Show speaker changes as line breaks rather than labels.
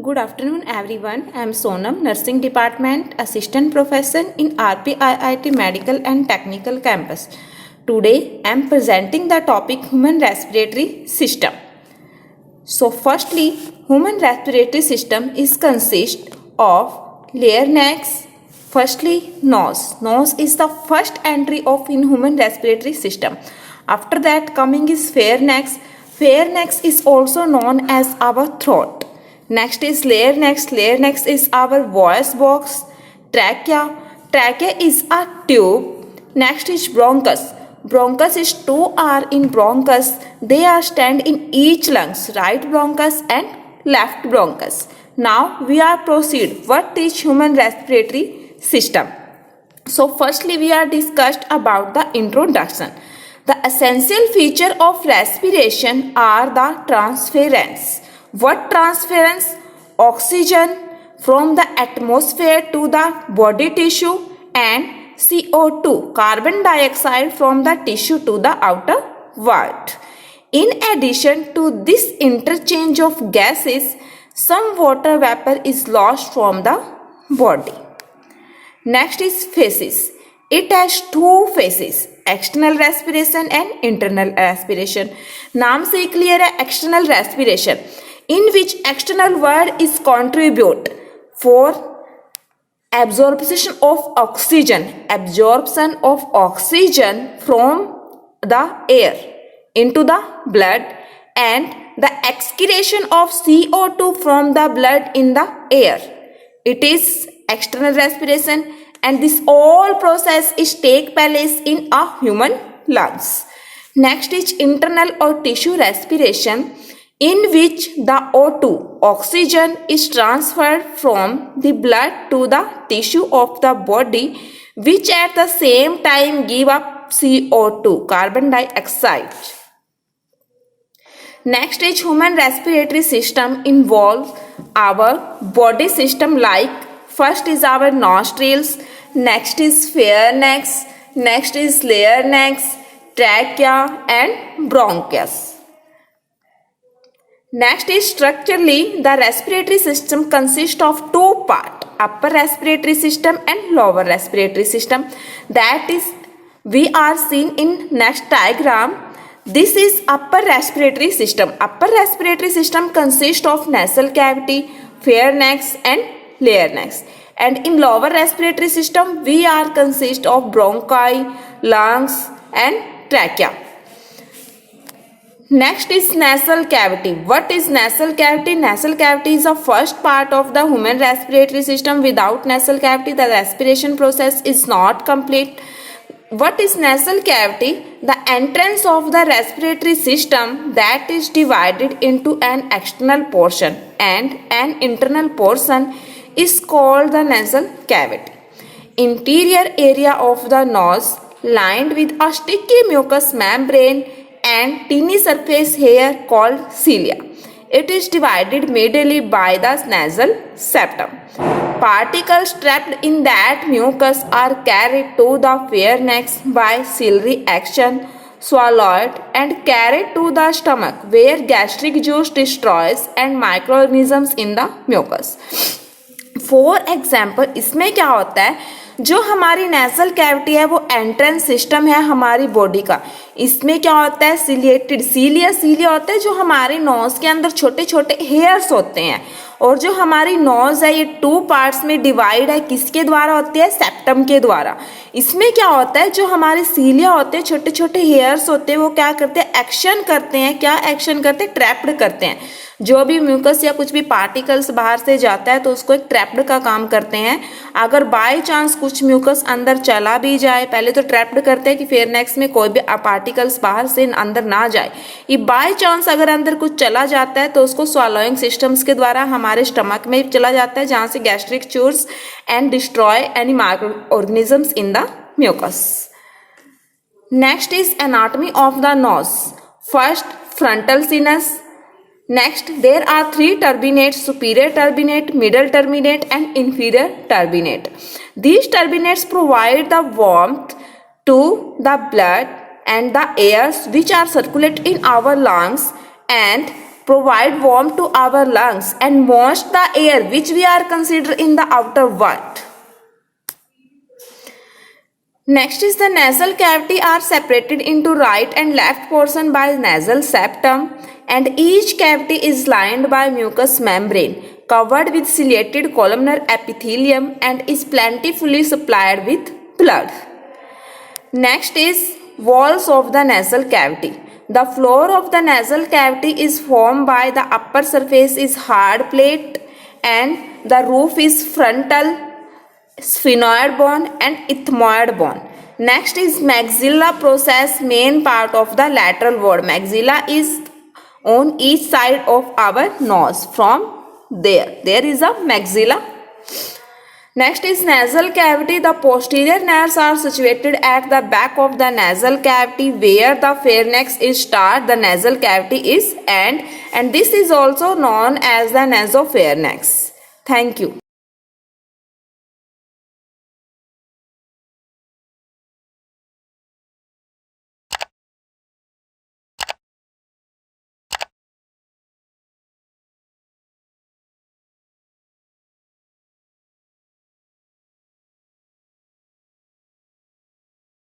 Good afternoon, everyone. I am Sonam, Nursing Department Assistant Professor in RPIIT Medical and Technical Campus. Today, I am presenting the topic Human Respiratory System. So, firstly, human respiratory system is consist of larynx. Firstly, nose. Nose is the first entry of in human respiratory system. After that, coming is pharynx. Pharynx is also known as our throat. Next is larynx. Larynx is our voice box. Trachea. Trachea is a tube. Next is bronchus. Bronchus is two are in bronchus. They are stand in each lungs, right bronchus and left bronchus. Now we are proceed. What is human respiratory system? So firstly we are discussed about the introduction. The essential feature of respiration are the transference. What transference? Oxygen from the atmosphere to the body tissue and CO2, carbon dioxide from the tissue to the outer world. In addition to this interchange of gases, some water vapor is lost from the body. Next is phases. It has two phases, external respiration and internal respiration. नाम से clear है external respiration, in which external word is contribute for absorption of oxygen from the air into the blood and the excretion of CO2 from the blood in the air. It is external respiration and this all process is take place in a human lungs. Next is internal or tissue respiration, in which the O2, oxygen, is transferred from the blood to the tissue of the body, which at the same time give up CO2, carbon dioxide. Next is human respiratory system involves our body system like first is our nostrils, next is pharynx, next is larynx, trachea and bronchus. Next is structurally the respiratory system consists of two parts, upper respiratory system and lower respiratory system. That is we are seen in next diagram. This is upper respiratory system. Upper respiratory system consists of nasal cavity, pharynx and larynx. And in lower respiratory system we are consist of bronchi, lungs and trachea. Next is nasal cavity. What is nasal cavity? Nasal cavity is the first part of the human respiratory system. Without nasal cavity, the respiration process is not complete. What is nasal cavity? The entrance of the respiratory system that is divided into an external portion and an internal portion is called the nasal cavity. Interior area of the nose lined with a sticky mucous membrane and tiny surface hair called cilia. It is divided medially by the nasal septum. Particles trapped in that mucus are carried to the pharynx by ciliary action, swallowed and carried to the stomach where gastric juice destroys and microorganisms in the mucus. For example इसमें क्या होता है, जो हमारी nasal cavity है वो entrance system है हमारी बॉडी का. इसमें क्या होता है, सिलिएटेड सीलिया होता है जो हमारे नोज के अंदर छोटे छोटे हेयर्स होते हैं. और जो हमारी नोज है ये टू पार्ट्स में डिवाइड है, किसके द्वारा होती है, सेप्टम के द्वारा. इसमें क्या होता है, जो हमारे सीलिया होते हैं छोटे छोटे हेयर्स होते हैं वो क्या करते हैं, एक्शन करते हैं. क्या एक्शन करते हैं, ट्रैप्ड करते हैं. जो भी म्यूकस या कुछ भी पार्टिकल्स बाहर से जाता है तो उसको एक ट्रैप्ड का काम करते हैं. अगर बाय चांस कुछ म्यूकस अंदर चला भी जाए, पहले तो ट्रैप्ड करते हैं कि फेयरनेक्स में कोई भी पार्टिकल्स बाहर से अंदर ना जाए. ये बाय चांस अगर अंदर कुछ चला जाता है तो उसको स्वॉलोइंग सिस्टम्स के द्वारा हमारे स्टमक में चला जाता है, जहाँ से गैस्ट्रिक चूर्स and destroy any microorganisms in the mucus. Next is anatomy of the nose. First frontal sinus. Next, there are three turbinates: superior turbinate, middle turbinate and inferior turbinate. These turbinates provide the warmth to the blood and the airs which are circulate in our lungs and provide warmth to our lungs and moist the air which we are considered in the outer world. Next is the nasal cavity are separated into right and left portion by nasal septum, and each cavity is lined by mucous membrane covered with ciliated columnar epithelium and is plentifully supplied with blood. Next is walls of the nasal cavity. The floor of the nasal cavity is formed by the upper surface is hard plate and the roof is frontal, sphenoid bone and ethmoid bone. Next is maxilla process, main part of the lateral word. Maxilla is on each side of our nose. From there is a maxilla. Next is nasal cavity. The posterior nerves are situated at the back of the nasal cavity where the pharynx is start, the nasal cavity is end, and this is also known as the nasopharynx. Thank you.